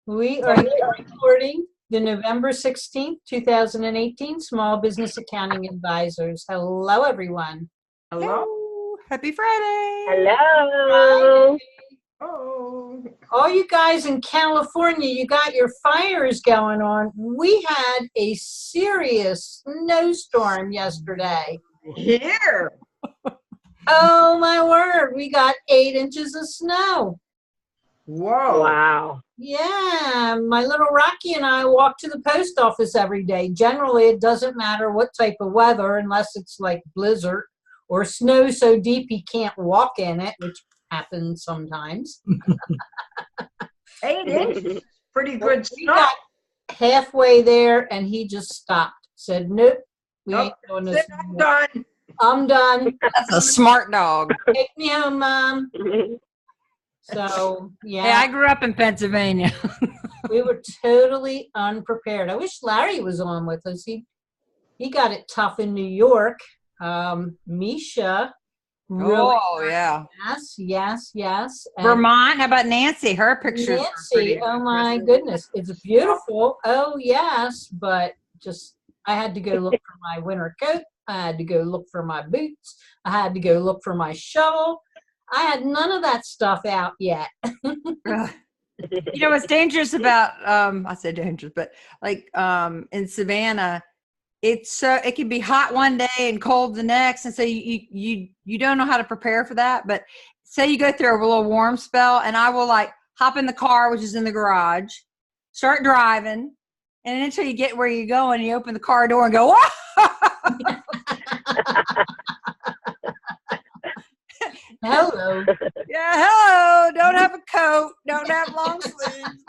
We are here recording the November 16th, 2018 Small Business Accounting Advisors. Hello, everyone. Hello. Happy Friday. Hello. Oh. All you guys in California, you got your fires going on. We had a serious snowstorm yesterday. Here. Oh, my word. We got 8 inches of snow. Whoa. Wow. Yeah, my little Rocky and I walk to the post office every day. Generally, it doesn't matter what type of weather, unless it's like blizzard or snow so deep he can't walk in it, which happens sometimes. 8 inches. Pretty good We stuff. got halfway there, and he just stopped. Said, "Nope, we ain't doing this. I'm done. I'm done. That's a smart dog. Take me home, Mom." So, yeah. Hey, I grew up in Pennsylvania. We were totally unprepared. I wish Larry was on with us. He got it tough in New York. Misha. Really yeah. Yes. And Vermont. How about Nancy? Her pictures. Nancy, oh my goodness. It's beautiful. Oh, yes. But just, I had to go look for my winter coat. I had to go look for my boots. I had to go look for my shovel. I had none of that stuff out yet. You know what's dangerous about I say dangerous, but like in Savannah, it can be hot one day and cold the next, and so you don't know how to prepare for that. But say you go through a little warm spell, and I will like hop in the car, which is in the garage, start driving, and until you get where you're going, you open the car door and go, whoa! Hello. Yeah, hello. Don't have a coat. Don't have long sleeves.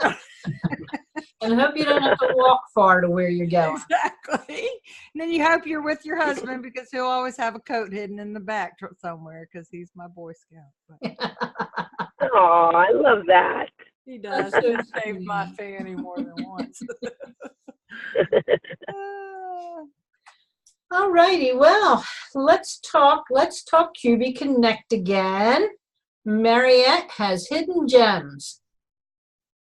And hope you don't have to walk far to where you're going. Exactly. And then you hope you're with your husband, because he'll always have a coat hidden in the back somewhere, because he's my Boy Scout. Oh, I love that. He does. That's so He saved my sweet. fanny more than once. All righty. Well, let's talk QB Connect again. Marriette has hidden gems.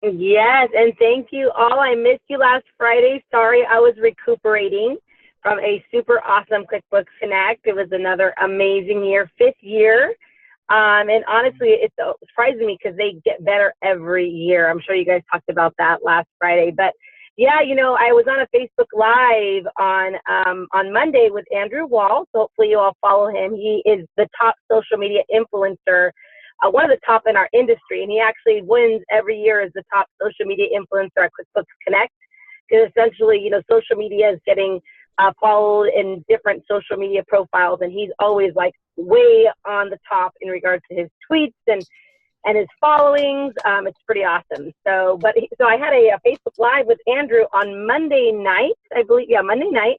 Yes, and thank you all. I missed you last Friday. Sorry, I was recuperating from a super awesome QuickBooks Connect. It was another amazing year, 5th year. And honestly, it's surprising me because they get better every year. I'm sure you guys talked about that last Friday. But yeah, you know, I was on a Facebook Live on Monday with Andrew Wall. So hopefully you all follow him. He is the top social media influencer, one of the top in our industry. And he actually wins every year as the top social media influencer at QuickBooks Connect. Because essentially, you know, social media is getting followed in different social media profiles. And he's always like way on the top in regards to his tweets and his followings. It's pretty awesome. So I had a Facebook Live with Andrew on Monday night, I believe. Yeah, Monday night.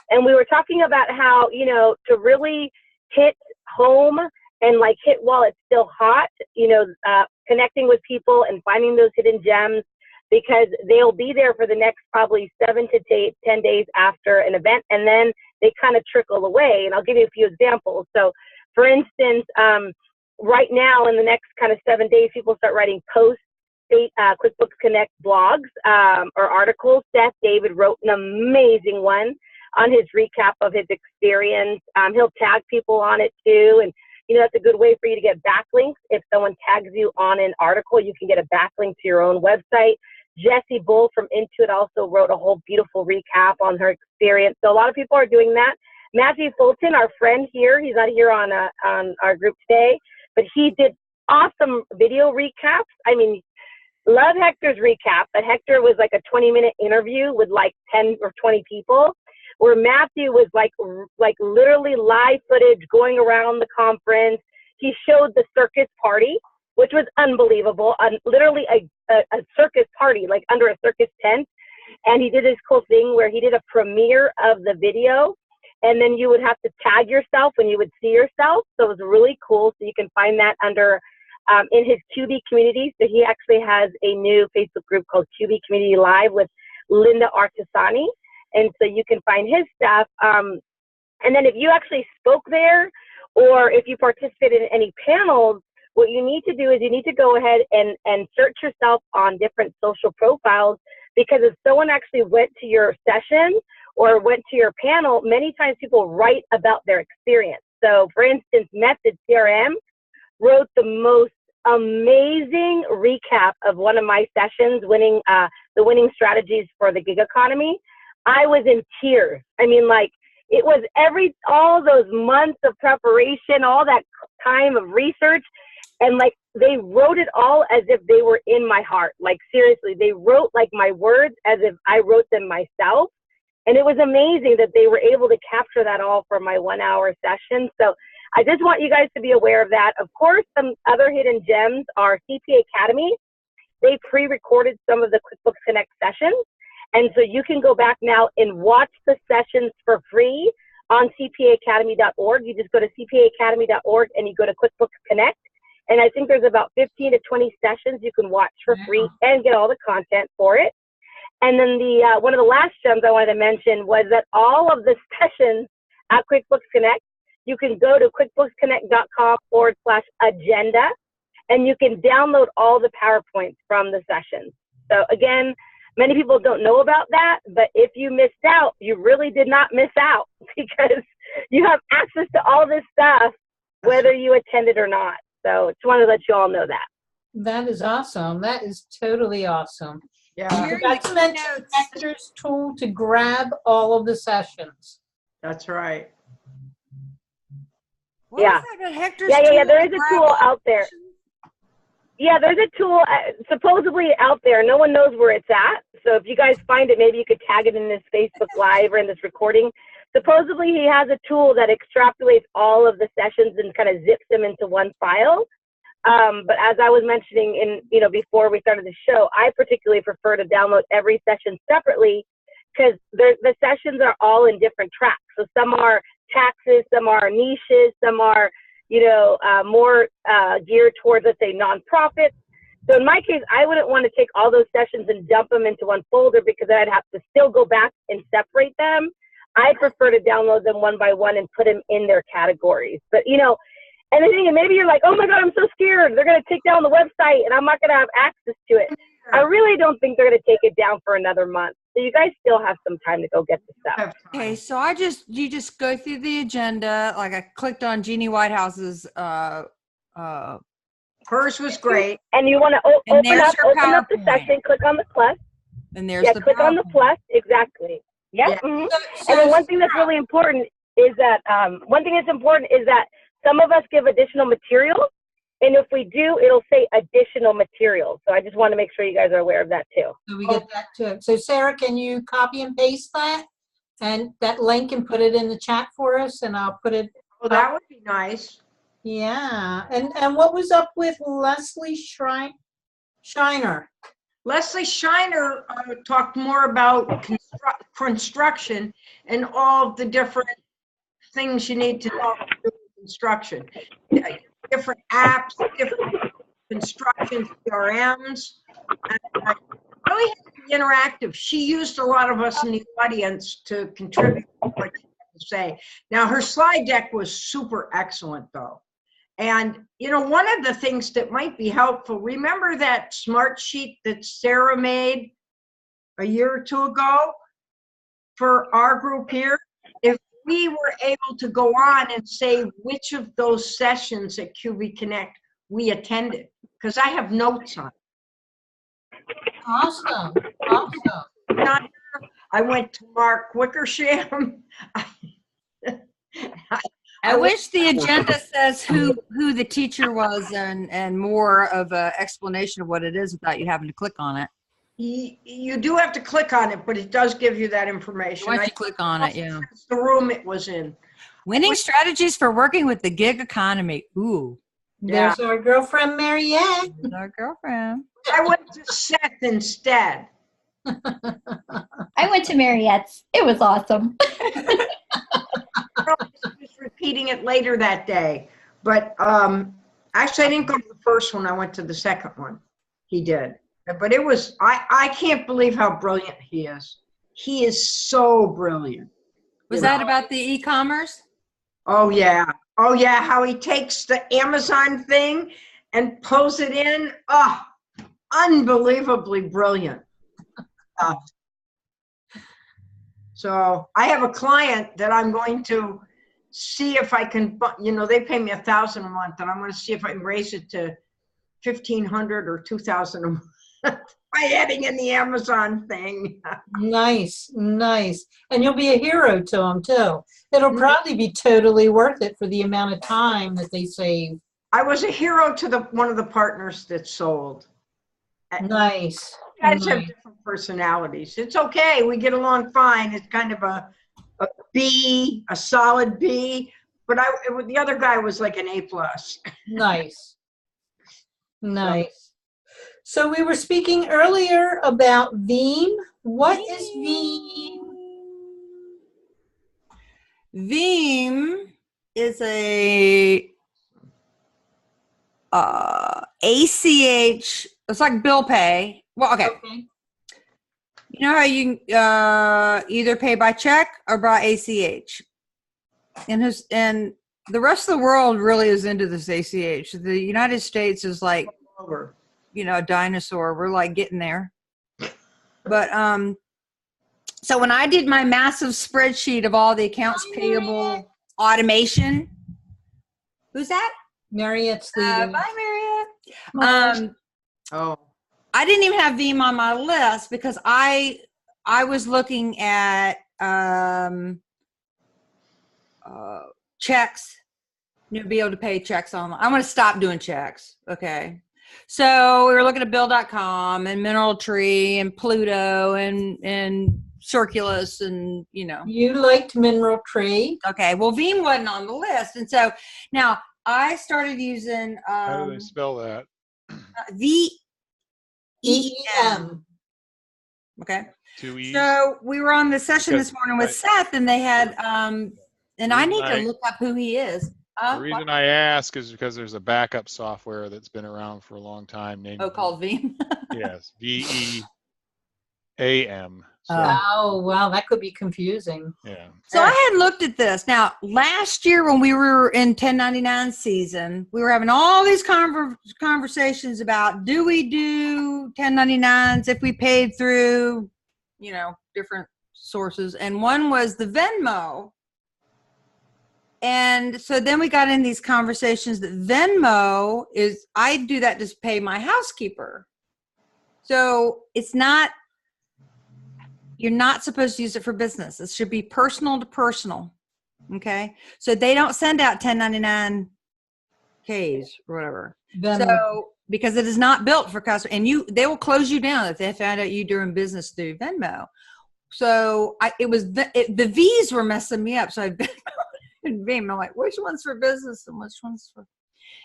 And we were talking about how, you know, to really hit home and like hit while it's still hot, you know, connecting with people and finding those hidden gems, because they'll be there for the next probably 7 to 10 days after an event. And then they kind of trickle away. And I'll give you a few examples. So for instance, right now in the next kind of 7 days, people start writing posts, QuickBooks Connect blogs or articles. Seth David wrote an amazing one on his recap of his experience. He'll tag people on it too. And, you know, that's a good way for you to get backlinks. If someone tags you on an article, you can get a backlink to your own website. Jessie Bull from Intuit also wrote a whole beautiful recap on her experience. So a lot of people are doing that. Matthew Fulton, our friend here, he's not here on our group today, but he did awesome video recaps. I mean, love Hector's recap, but Hector was like a 20-minute interview with like 10 or 20 people, where Matthew was like literally live footage going around the conference. He showed the circus party, which was unbelievable, literally a circus party, like under a circus tent. And he did this cool thing where he did a premiere of the video, and then you would have to tag yourself when you would see yourself. So it was really cool. So you can find that under in his QB community. So he actually has a new Facebook group called QB Community Live with Linda Artisani. And so you can find his stuff. And then if you actually spoke there, or if you participated in any panels what you need to do is you need to go ahead and search yourself on different social profiles, because if someone actually went to your session or went to your panel, many times people write about their experience. So for instance, Method CRM wrote the most amazing recap of one of my sessions, the winning strategies for the gig economy. I was in tears. I mean, like, it was all those months of preparation, all that time of research, and like they wrote it all as if they were in my heart. Like, seriously, they wrote like my words as if I wrote them myself. And it was amazing that they were able to capture that all for my 1 hour session. So I just want you guys to be aware of that. Of course, some other hidden gems are CPA Academy. They pre-recorded some of the QuickBooks Connect sessions. And so you can go back now and watch the sessions for free on cpaacademy.org. You just go to cpaacademy.org and you go to QuickBooks Connect. And I think there's about 15 to 20 sessions you can watch for free and get all the content for it. And then one of the last gems I wanted to mention was that all of the sessions at QuickBooks Connect, you can go to quickbooksconnect.com/agenda, and you can download all the PowerPoints from the sessions. So again, many people don't know about that, but if you missed out, you really did not miss out, because you have access to all this stuff, whether you attended or not. So just wanted to let you all know that. That is awesome. That is totally awesome. Yeah, That's meant Hector's tool to grab all of the sessions. that's right. What Yeah. was that about Hector's Yeah. tool There to is a grab tool all the out there. sessions? Yeah, there's a tool supposedly out there. No one knows where it's at. So if you guys find it, maybe you could tag it in this Facebook Live or in this recording. Supposedly he has a tool that extrapolates all of the sessions and kind of zips them into one file. But as I was mentioning before we started the show, I particularly prefer to download every session separately, because the sessions are all in different tracks. So some are taxes, some are niches, some are more geared towards, let's say, nonprofits. So in my case, I wouldn't want to take all those sessions and dump them into one folder, because I'd have to still go back and separate them. I prefer to download them one by one and put them in their categories. But, and the thing, and maybe you're like, oh my God, I'm so scared. They're going to take down the website and I'm not going to have access to it. I really don't think they're going to take it down for another month. So you guys still have some time to go get the stuff. Okay, so you just go through the agenda. Like, I clicked on Jeannie Whitehouse's Hers was great. And you want to open up the PowerPoint. session, click on the plus. And there's the click on the PowerPoint. plus, exactly. Yep. Yeah. Mhm. And then one thing that's really important is that some of us give additional materials, and if we do, it'll say additional materials. So I just want to make sure you guys are aware of that too. So we get that too. So Sarah, can you copy and paste that and that link and put it in the chat for us, and I'll put it. Well, that would be nice. Yeah. And what was up with Leslie Shiner? Leslie Shiner talked more about construction and all of the different things you need to know to do construction. Different apps, different construction CRMs. And really had to be interactive. She used a lot of us in the audience to contribute what she had to say. Now, her slide deck was super excellent, though. And, one of the things that might be helpful, remember that smart sheet that Sara made a year or two ago for our group here? If we were able to go on and say which of those sessions at QB Connect we attended, because I have notes on it. Awesome. I went to Mark Wickersham. I wish the agenda says who the teacher was and more of an explanation of what it is without you having to click on it. You do have to click on it, but it does give you that information. Once you click on it, yeah. It's the room it was in. Winning strategies for working with the gig economy. Ooh. There's our girlfriend Marriette. There's our girlfriend. I went to Seth instead. I went to Mariette's. It was awesome. Just repeating it later that day. But actually, I didn't go to the first one. I went to the second one. He did. But it was, I can't believe how brilliant he is. He is so brilliant. Was that about the e-commerce? Oh, yeah. Oh, yeah. How he takes the Amazon thing and pulls it in. Oh, unbelievably brilliant. So I have a client that I'm going to see if I can, they pay me $1,000 a month, and I'm going to see if I can raise it to 1,500 or 2,000 a month by adding in the Amazon thing. Nice, nice. And you'll be a hero to them too. It'll probably be totally worth it for the amount of time that they save. I was a hero to one of the partners that sold. Nice. You guys have nice. different personalities. It's okay. We get along fine. It's kind of a B, a solid B. But the other guy was like an A+. Nice. Nice. So we were speaking earlier about Veem. What is Veem? Veem is a ACH. It's like bill pay. Well, okay. You know how you either pay by check or by ACH, and the rest of the world really is into this ACH. The United States is like, a dinosaur. We're like getting there. But so when I did my massive spreadsheet of all the accounts payable automation, who's that? Marriette's leaving. Bye, Marriette. I didn't even have Veem on my list because I was looking at checks. Be able to pay checks online. I'm going to stop doing checks. Okay. So we were looking at Bill.com and Mineral Tree and Pluto and Circulus and, You liked Mineral Tree. Okay. Well, Veem wasn't on the list. And so now I started using how do they spell that? VEEM. Okay. 2 E's. So we were on the session this morning with Seth, and they had and I need to look up who he is. The reason I ask is because there's a backup software that's been around for a long time named called Veem. Yes, VEAM. So, Oh, wow, that could be confusing. yeah. So I had looked at this. Now, last year when we were in 1099 season, we were having all these conversations about, do we do 1099s if we paid through, different sources. And one was the Venmo. And so then we got in these conversations that Venmo is, I do that to pay my housekeeper. So it's not, you're not supposed to use it for business. It should be personal to personal. Okay. So they don't send out 1099 Ks or whatever. Venmo. So because it is not built for customers, and they will close you down if they found out you doing business through Venmo. So the V's were messing me up. So I and Veem, I'm like, which one's for business and which one's for,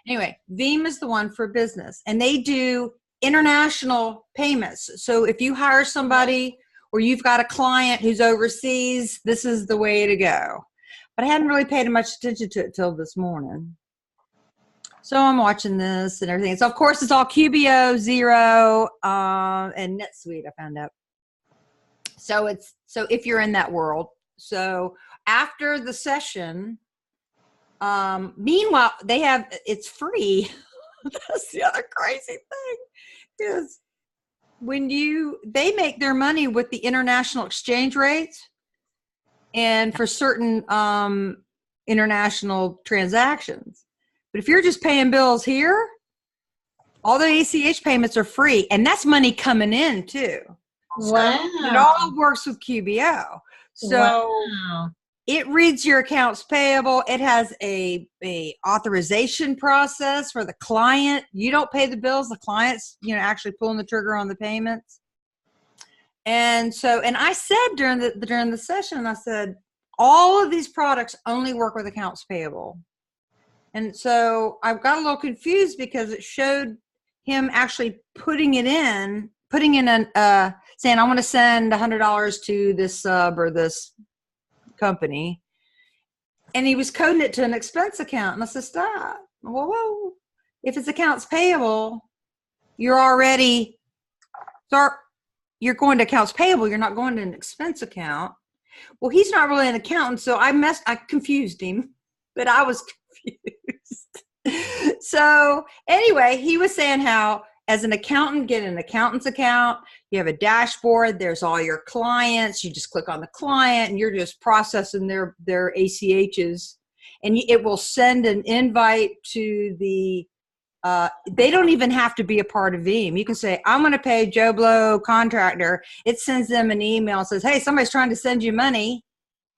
anyway, Veem is the one for business, and they do international payments. So if you hire somebody or you've got a client who's overseas, this is the way to go. But I hadn't really paid much attention to it till this morning. So I'm watching this and everything. So of course it's all QBO, Xero, and NetSuite, I found out. So if you're in that world. So after the session, meanwhile, it's free. That's the other crazy thing is they make their money with the international exchange rates and for certain international transactions. But if you're just paying bills here, all the ACH payments are free, and that's money coming in too. Wow. So it all works with QBO. So it reads your accounts payable. It has a authorization process for the client. You don't pay the bills. The client's, actually pulling the trigger on the payments. And so, and I said during the session, I said, all of these products only work with accounts payable. And so I got a little confused because it showed him actually putting in saying, I want to send $100 to this sub or this company. And he was coding it to an expense account. And I said, stop. Whoa. If it's accounts payable, you're going to accounts payable. You're not going to an expense account. Well, he's not really an accountant. So I confused him, but I was confused. So anyway, he was saying how as an accountant, get an accountant's account, you have a dashboard, there's all your clients, you just click on the client and you're just processing their ACHs, and it will send an invite to the, they don't even have to be a part of Veem. You can say, I'm going to pay Joe Blow contractor. It sends them an email and says, hey, somebody's trying to send you money.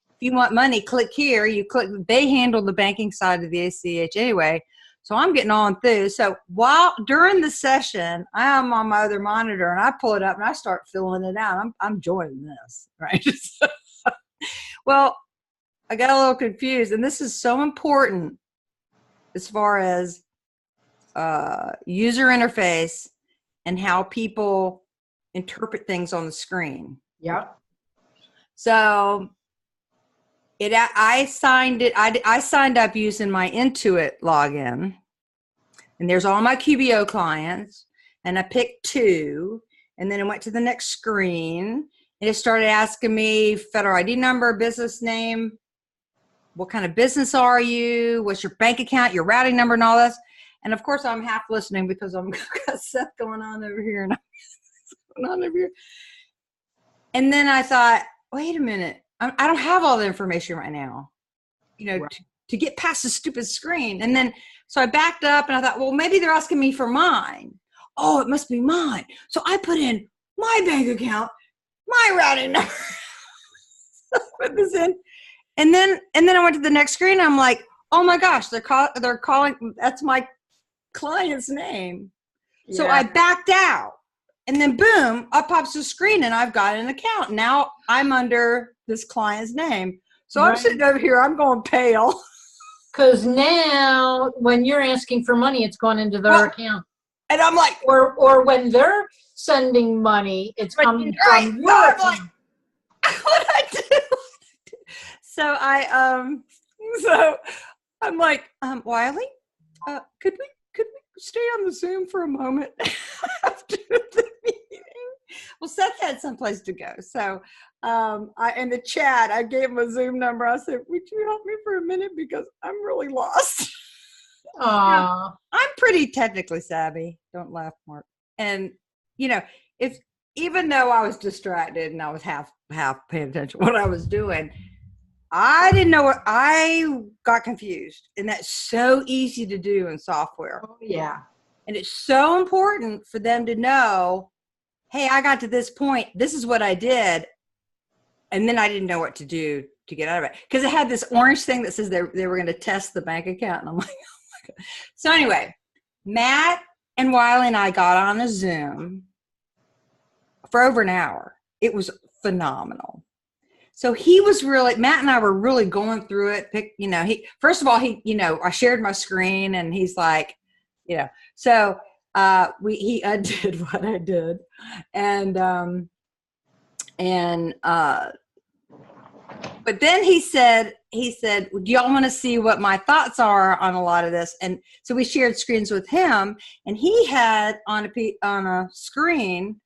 If you want money, click here. You click, they handle the banking side of the ACH anyway. So I'm getting on through. So during the session, I am on my other monitor and I pull it up and I start filling it out. I'm joining this, right? Well, I got a little confused, and this is so important as far as user interface and how people interpret things on the screen. Yep. So I signed up using my Intuit login, and there's all my QBO clients, and I picked 2, and then I went to the next screen, and it started asking me federal ID number, business name, what kind of business are you, what's your bank account, your routing number, and all this. And of course, I'm half listening because I'm got stuff going on over here, and going on over here. And then I thought, wait a minute. I don't have all the information right now, right. to get past the stupid screen. And then, so I backed up and I thought, well, maybe they're asking me for mine. Oh, it must be mine. So I put in my bank account, my routing number. Put this in. And then I went to the next screen. And I'm like, oh my gosh, they're calling, that's my client's name. Yeah. So I backed out. And then boom, up pops the screen and I've got an account. Now I'm under this client's name. So right. I'm sitting over here, I'm going pale. Because now when you're asking for money, it's gone into their account. And I'm like, or when they're sending money, it's coming from your account. Like, what I do? So I'm like, Wiley, could we stay on the Zoom for a moment after the meeting? Well, Seth had someplace to go. So in the chat, I gave him a Zoom number. I said, would you help me for a minute? Because I'm really lost. Aww. I'm pretty technically savvy. Don't laugh, Mark. And, even though I was distracted and I was half paying attention to what I was doing, I didn't know what, I got confused. And that's so easy to do in software. Oh, yeah. And it's so important for them to know, hey, I got to this point. This is what I did. And then I didn't know what to do to get out of it. Because it had this orange thing that says they were going to test the bank account. And I'm like, oh my God. So anyway, Matt and Wiley and I got on a Zoom for over an hour. It was phenomenal. So he was really, Matt and I were really going through it. First of all, I shared my screen and he's like, so he undid what I did. But then he said, do y'all want to see what my thoughts are on a lot of this? And so we shared screens with him, and he had on a screen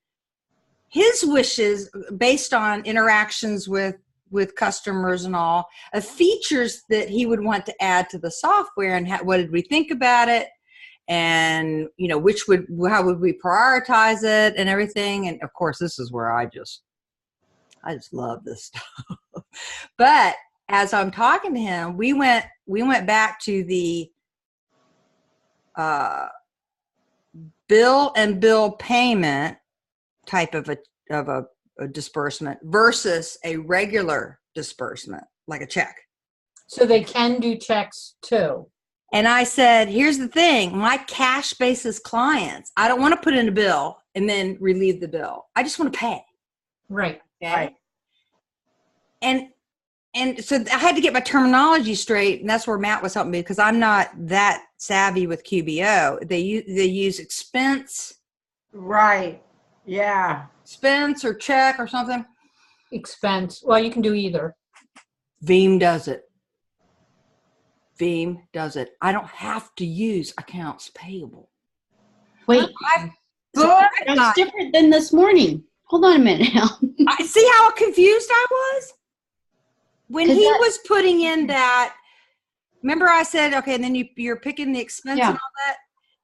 his wishes based on interactions with customers and all, of features that he would want to add to the software, and what did we think about it, and how would we prioritize it and everything. And of course, this is where I just love this stuff. But as I'm talking to him, we went back to the bill payment type of a disbursement versus a regular disbursement, like a check. So they can do checks too. And I said, here's the thing, my cash basis clients, I don't want to put in a bill and then relieve the bill. I just want to pay. Right. Okay? Right. And so I had to get my terminology straight, and that's where Matt was helping me, because I'm not that savvy with QBO. They use expense. Right. Yeah. Expense or check or something. Expense. Well, you can do either. Veem does it. I don't have to use accounts payable. Wait, that's different than this morning. Hold on a minute. I see how confused I was when he was putting in that remember I said, okay, and then you're picking the expense Yeah. and all that.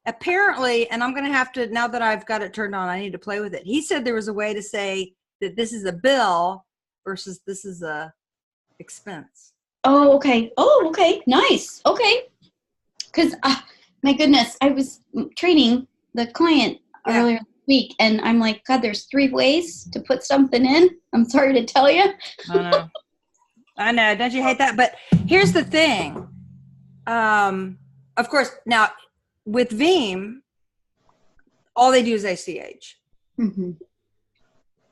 Apparently, and I'm going to have to, now that I've got it turned on, I need to play with it. He said there was a way to say that this is a bill versus this is a expense. Oh, okay. Oh, okay. Nice. Okay. Because, my goodness, I was training the client earlier this week, and I'm like, God, there's 3 ways to put something in. I'm sorry to tell you. I know. Don't you hate that? But here's the thing. Of course, now with Veem, all they do is ACH. Mm-hmm.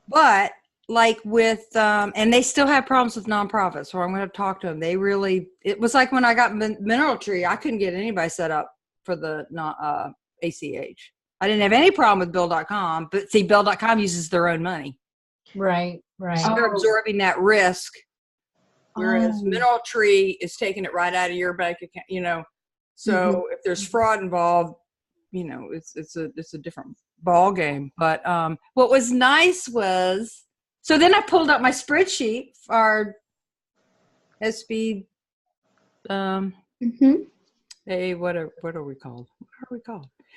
But like with, and they still have problems with nonprofits, so I'm going to talk to them. They really, it was like when I got Mineral Tree, I couldn't get anybody set up for the ACH. I didn't have any problem with Bill.com, but see, Bill.com uses their own money. Right. So they're absorbing that risk, whereas Mineral Tree is taking it right out of your bank account, you know. So if there's fraud involved, you know, it's a different ball game. But what was nice was, so then I pulled up my spreadsheet for our SB what are we called?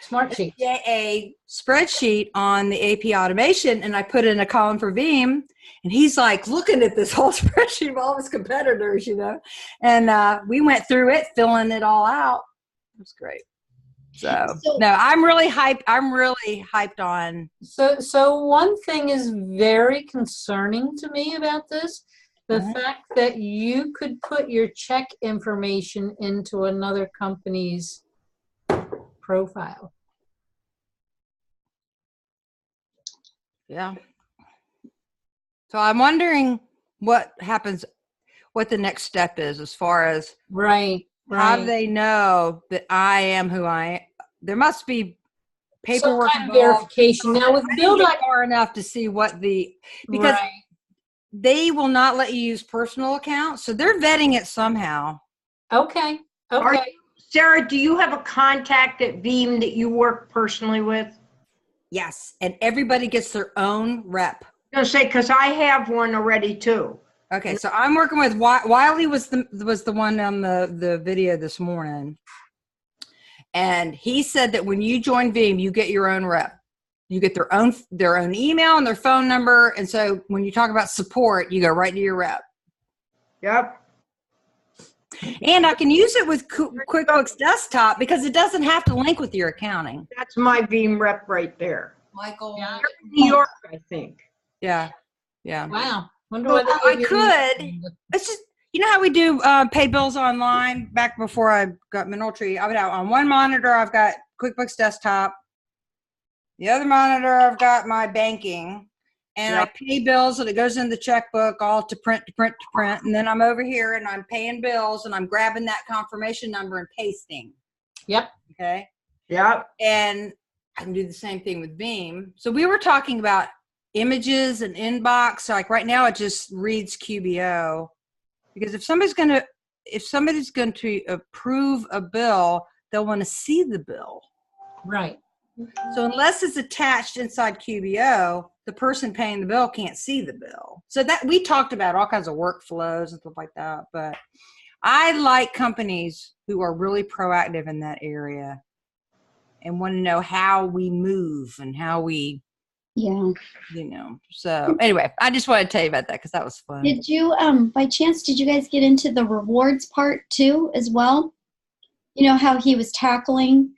Smart sheet. SBAA spreadsheet on the AP automation, and I put in a column for Veem, and he's like looking at this whole spreadsheet of all his competitors, you know, and we went through it, filling it all out. It was great. So no, I'm really hyped. I'm really hyped on. So one thing is very concerning to me about this. The fact that you could put your check information into another company's profile. Yeah. So I'm wondering what happens, what the next step is as far as how do they know that I am who I am? There must be paperwork some kind of verification. Now with Bill.com, far enough to see what the, because they will not let you use personal accounts, so they're vetting it somehow. Okay. Sarah, do you have a contact at Veem that you work personally with? Yes, and everybody gets their own rep. I was gonna say, because I have one already too. Okay, so I'm working with Wiley was the one on the video this morning, and he said that when you join Veem, you get your own rep. You get their own email and their phone number, and so when you talk about support, you go right to your rep. Yep. And I can use it with QuickBooks Desktop because it doesn't have to link with your accounting. That's my Veem rep right there. Michael. You're in New York, I think. Yeah. Wow. I could. It's just, you know how we do pay bills online back before I got Mineral Tree. I would have on one monitor, I've got QuickBooks Desktop. The other monitor, I've got my banking. And I pay bills and it goes in the checkbook all to print. And then I'm over here and I'm paying bills and I'm grabbing that confirmation number and pasting. Yep. Okay. Yep. And I can do the same thing with Veem. So we were talking about images and inbox. So like right now it just reads QBO, because if somebody's going to approve a bill, they'll want to see the bill. Right. So unless it's attached inside QBO, the person paying the bill can't see the bill. So that we talked about all kinds of workflows and stuff like that. But I like companies who are really proactive in that area and want to know how we move and how we, you know. So anyway, I just wanted to tell you about that because that was fun. Did you, by chance, did you guys get into the rewards part too as well? You know how he was tackling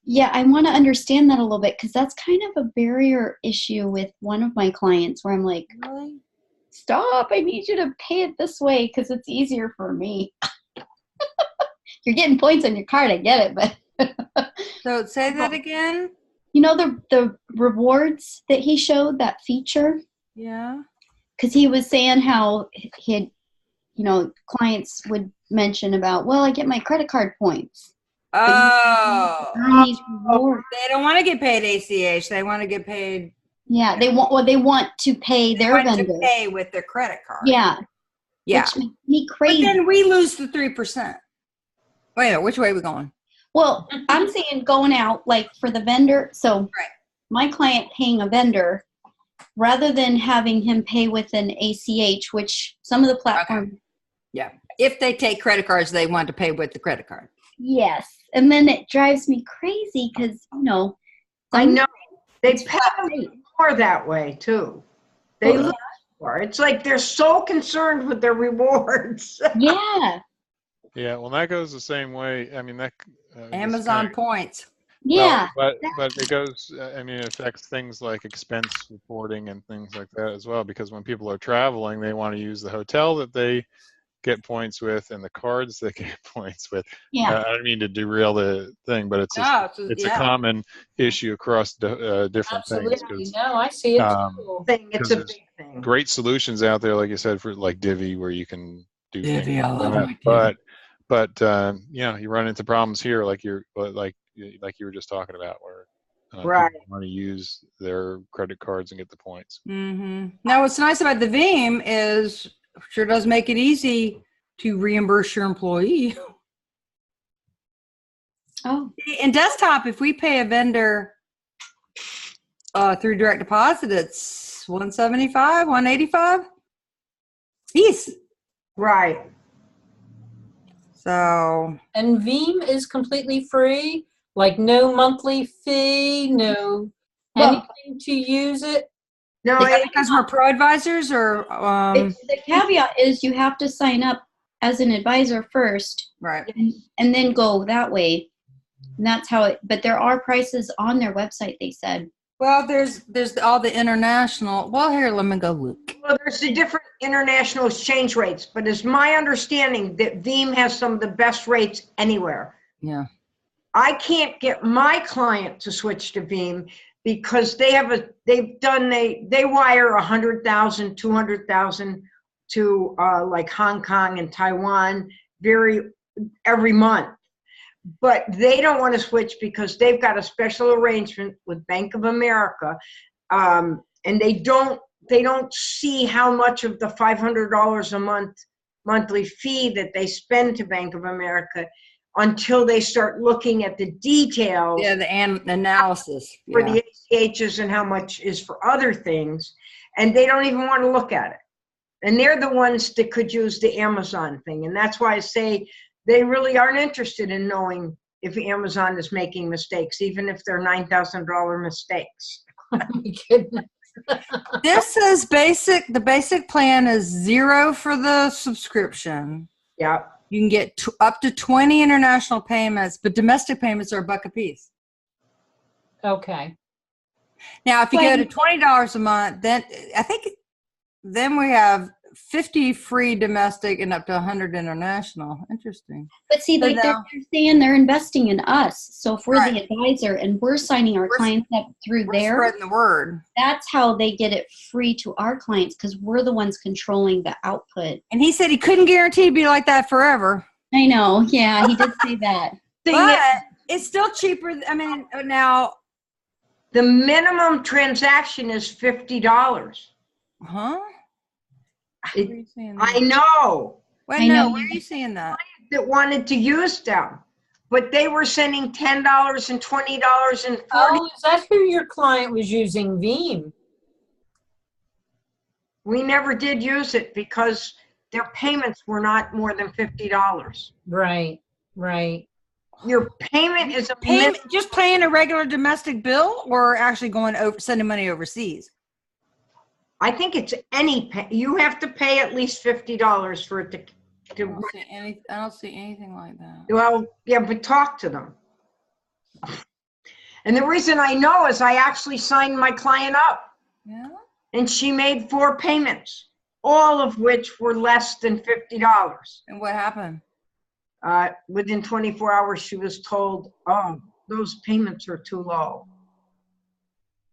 Yeah, I want to understand that a little bit because that's kind of a barrier issue with one of my clients where I'm like, Really? Stop, I need you to pay it this way because it's easier for me. You're getting points on your card, I get it, but. So say that again? You know the rewards that he showed, that feature? Yeah. Because he was saying how he had, clients would mention about, well, I get my credit card points. Oh, These rewards. they don't want to get paid ACH. They want to get paid. Yeah, they want to pay their vendor. To pay with their credit card. Yeah. Yeah. Which makes me crazy. But then we lose the 3%. Wait a minute, which way are we going? Well, I'm saying going out like for the vendor. So my client paying a vendor rather than having him pay with an ACH, which some of the platforms Yeah. If they take credit cards, they want to pay with the credit card. Yes. And then it drives me crazy because, I know. They it's pay flat them rate. more that way too. They Well, look for. It's like they're so concerned with their rewards. yeah. Yeah, well, that goes the same way. I mean, that Amazon points. Yeah. But it goes. I mean, it affects things like expense reporting and things like that as well. Because when people are traveling, they want to use the hotel that they get points with and the cards they get points with. Yeah. I don't mean to derail the thing, but it's a common issue across different things. Absolutely. No, I see it too. It's a there's big thing. great solutions out there, like you said, for like Divvy, where you can do Divvy, things I like love that. my Divvy. But you run into problems here, like you were just talking about, where Right. people want to use their credit cards and get the points. Mm-hmm. Now, what's nice about the Veem is sure does make it easy to reimburse your employee. Oh. In desktop, if we pay a vendor through direct deposit, it's $175, $185 piece. Right. So. And Veem is completely free, like no monthly fee, no anything to use it. No, Is that because we're pro advisors, or the caveat is you have to sign up as an advisor first, right? And then go that way. And that's how it. But there are prices on their website. They said. Well, there's all the international. Well, here, let me go look. Well, there's the different international exchange rates, but it's my understanding that Veem has some of the best rates anywhere. Yeah. I can't get my client to switch to Veem because they wire 100,000, 200,000 to like Hong Kong and Taiwan every month. But they don't want to switch because they've got a special arrangement with Bank of America, and they don't see how much of the $500 a monthly fee that they spend to Bank of America until they start looking at the details. Yeah, the analysis for the ACHs and how much is for other things, and they don't even want to look at it. And they're the ones that could use the Amazon thing, and that's why I say they really aren't interested in knowing if Amazon is making mistakes, even if they're $9,000 mistakes. Oh my goodness. This is basic. The basic plan is $0 for the subscription. Yeah. You can get up to 20 international payments, but domestic payments are $1 a piece. Okay. Now, if you go to $20 a month, then I think then we have 50 free domestic and up to 100 international. Interesting. But see, like they're saying they're investing in us. So if we're the advisor and we're signing our clients up through there, spreading the word. That's how they get it free to our clients because we're the ones controlling the output. And he said he couldn't guarantee it'd be like that forever. I know. Yeah, he did say that. But it's still cheaper. I mean, now the minimum transaction is $50. Huh? I know. Wait, no, where are you seeing that? That wanted to use them, but they were sending $10 and $20 and $40. Oh, is that who your client was using Veem? We never did use it because their payments were not more than $50. Right, right. Your payment is just paying a regular domestic bill, or actually sending money overseas. I think it's you have to pay at least $50 for it to I don't see anything like that. Well, yeah, but talk to them. And the reason I know is I actually signed my client up. Yeah. And she made 4 payments, all of which were less than $50. And what happened? Within 24 hours, she was told, "Oh, those payments are too low."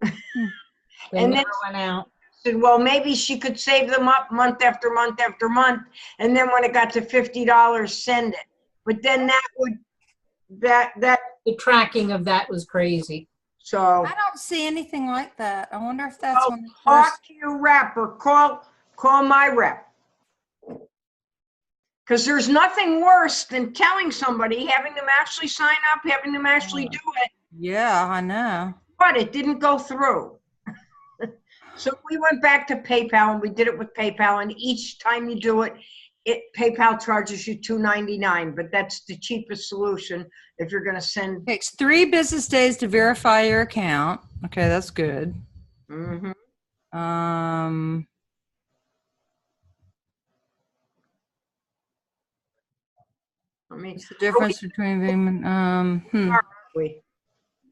And then went out. Said, well, maybe she could save them up month after month after month, and then when it got to $50, send it. But then the tracking of that was crazy. So I don't see anything like that. I wonder if that's when talk to your rep or call my rep. Because there's nothing worse than telling somebody, having them actually sign up, having them actually do it. Yeah, I know. But it didn't go through. So we went back to PayPal and we did it with PayPal. And each time you do it, PayPal charges you $2.99, but that's the cheapest solution if you're going to send. It takes 3 business days to verify your account. Okay, that's good. Mm-hmm. What's the difference between Veem and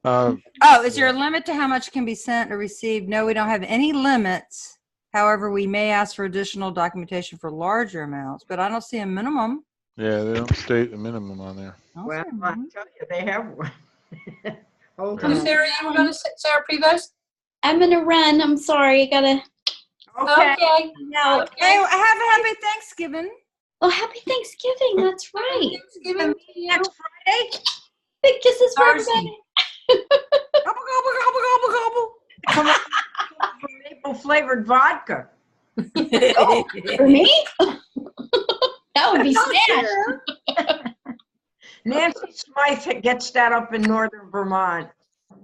Oh, is there a limit to how much can be sent or received? No, we don't have any limits. However, we may ask for additional documentation for larger amounts, but I don't see a minimum. Yeah, they don't state a minimum on there. Well, I tell you, they have one. Hold Who's on. Sarah? You were going to say, Sarah Prevost? I'm gonna run. I'm sorry. I gotta. Okay. Okay. No. Hey, have a happy Thanksgiving. Oh, happy Thanksgiving. That's right. Thanksgiving to you. Next Friday? Big kisses for Thursday. everybody. Gobble, gobble, gobble, gobble, gobble. Come on. Maple flavored vodka. For me? That would be snatched. Nancy Smythe gets that up in northern Vermont.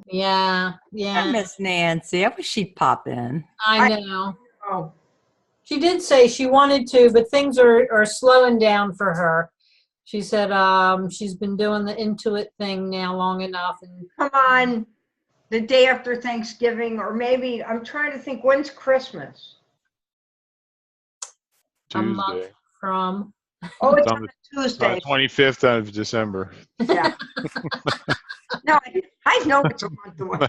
Yeah, I yeah. miss Nancy. I wish she'd pop in. I know. Oh, She did say she wanted to, but things are slowing down for her. She said she's been doing the Intuit thing now long enough. And come on. The day after Thanksgiving, or maybe, I'm trying to think, when's Christmas? a month Tuesday. from. Oh, it's It's on on a On Tuesday. the 25th of December. Yeah. No, I know it's a month away.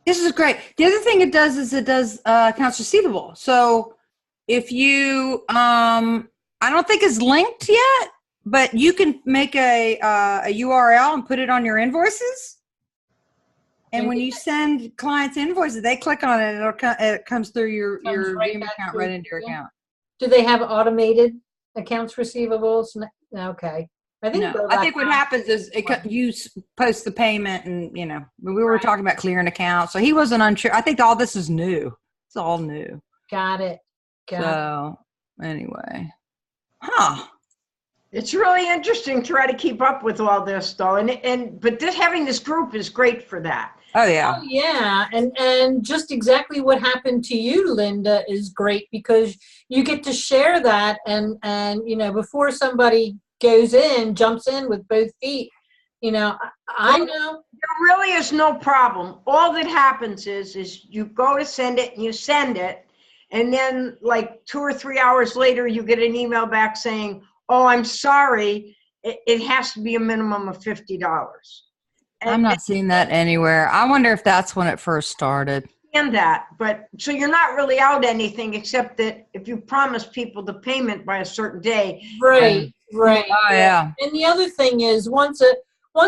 This is great. The other thing it does is it does accounts receivable. So if you, I don't think it's linked yet, but you can make a URL and put it on your invoices. And when you send clients invoices, they click on it and it comes through your right Veem back account through right into your you. account. Do they have automated accounts receivables? Okay. I think No, I think what happens is you post the payment and, we were talking about clearing accounts. So he wasn't unsure. I think all this is new. It's all new. Got it. So anyway. Huh. It's really interesting to try to keep up with all this, though. But having this group is great for that. Oh, yeah. Oh, yeah. And just exactly what happened to you, Linda, is great because you get to share that and before somebody jumps in with both feet, I know. There really is no problem. All that happens is you go to send it and you send it. And then like 2 or 3 hours later, you get an email back saying, oh, I'm sorry. It has to be a minimum of $50. I'm not seeing that anywhere. I wonder if that's when it first started. And that, but so you're not really out anything except that if you promise people the payment by a certain day. Right. Oh, yeah. And the other thing is once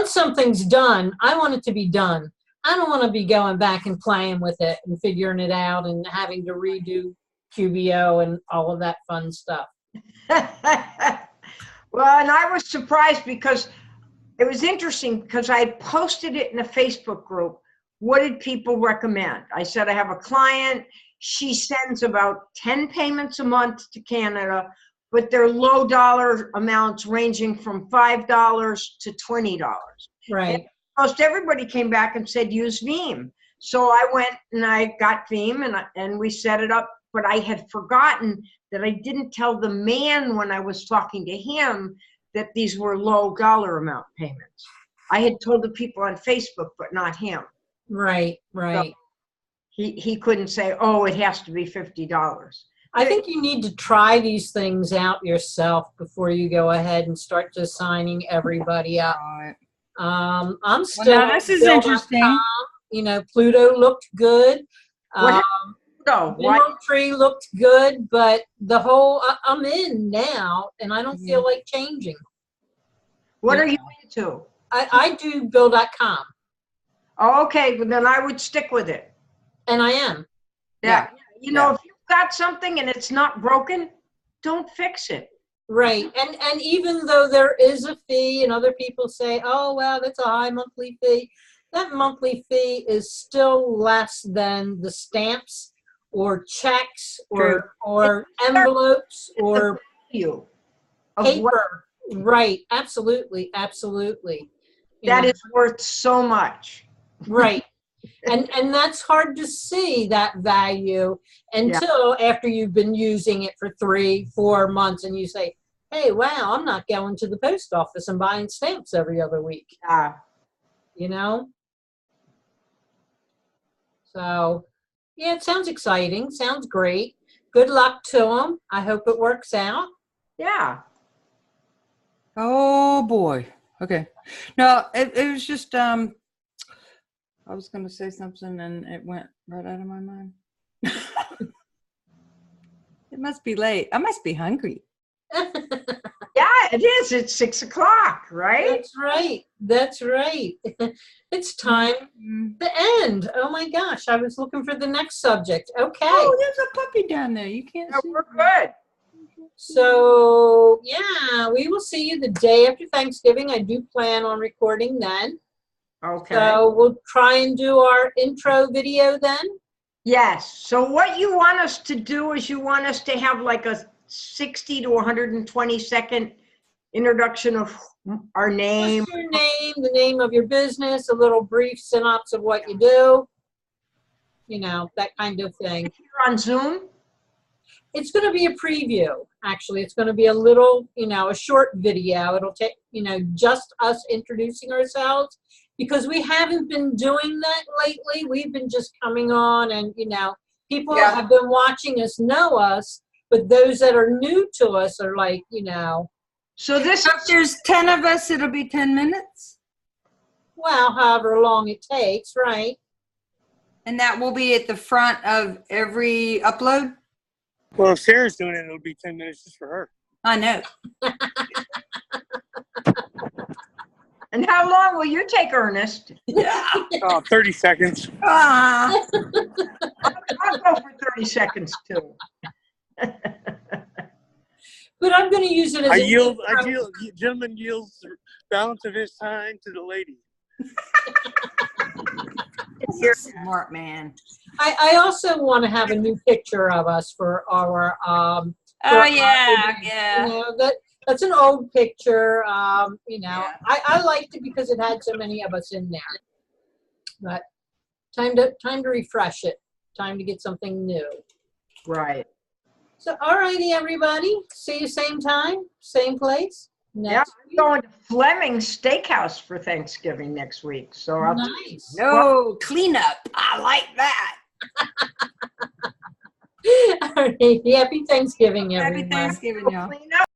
something's done, I want it to be done. I don't want to be going back and playing with it and figuring it out and having to redo QBO and all of that fun stuff. Well, and I was surprised because it was interesting because I had posted it in a Facebook group. What did people recommend? I said, I have a client. She sends about 10 payments a month to Canada, but they're low dollar amounts ranging from $5 to $20. Right. And most everybody came back and said, use Veem. So I went and I got Veem and we set it up, but I had forgotten that I didn't tell the man when I was talking to him that these were low dollar amount payments. I had told the people on Facebook, but not him. Right. So he couldn't say, oh, it has to be $50. I think you need to try these things out yourself before you go ahead and start just signing everybody up. Right. I'm still. Well, now this is interesting. Pluto looked good. No, Mineral Tree looked good, but the whole I'm in now, and I don't feel like changing. what are you into? I do Bill.com, Oh, okay, well, then I would stick with it. and I am. Yeah. If you've got something and it's not broken, don't fix it. Right, and even though there is a fee, and other people say, "Oh, well, that's a high monthly fee," that monthly fee is still less than the stamps or checks or envelopes or You. paper. Right, absolutely. That is worth so much. Right. And that's hard to see that value until after you've been using it for 3-4 months and you say, hey, wow, I'm not going to the post office and buying stamps every other week. Yeah. You know? So, yeah, it sounds exciting. Sounds great. Good luck to them. I hope it works out. Yeah. Oh boy. Okay. No, it was just I was gonna say something and it went right out of my mind. It must be late. I must be hungry. Yeah, it is. It's 6 o'clock, right? That's right. That's right. It's time to end. Oh my gosh, I was looking for the next subject. Okay. Oh, there's a puppy down there. You can't No, see. we're good. So, yeah, we will see you the day after Thanksgiving. I do plan on recording then. Okay. So we'll try and do our intro video then. Yes. So what you want us to do is you want us to have like a 60 to 120 second introduction of our name. Just your name, the name of your business, a little brief synopsis of what you do, you know, that kind of thing. You're on Zoom? It's going to be a preview, actually. It's going to be a little, you know, a short video. It'll take, you know, just us introducing ourselves because we haven't been doing that lately. We've been just coming on and, you know, people have been watching us know us, but those that are new to us are like, you know. So this If there's 10 of us, it'll be 10 minutes. Well, however long it takes, right? And that will be at the front of every upload? Well, if Sarah's doing it, it'll be 10 minutes just for her. I know. And how long will you take, Ernest? Yeah. 30 seconds. Ah. I'll go for 30 seconds too. But I'm going to use it as I a yield, gentleman yields the balance of his time to the lady. You're smart, man. I also want to have a new picture of us for our Oh, yeah, you yeah. know, that's an old picture. You know, Yeah. I liked it because it had so many of us in there. But time to refresh it. Time to get something new. Right. So, all righty, everybody. See you same time, same place. Yeah, Next I'm going to Fleming's Steakhouse for Thanksgiving next week. So I'll Nice. No, cleanup. I like that. All right. Happy Thanksgiving, everyone. Happy Thanksgiving, y'all. clean up.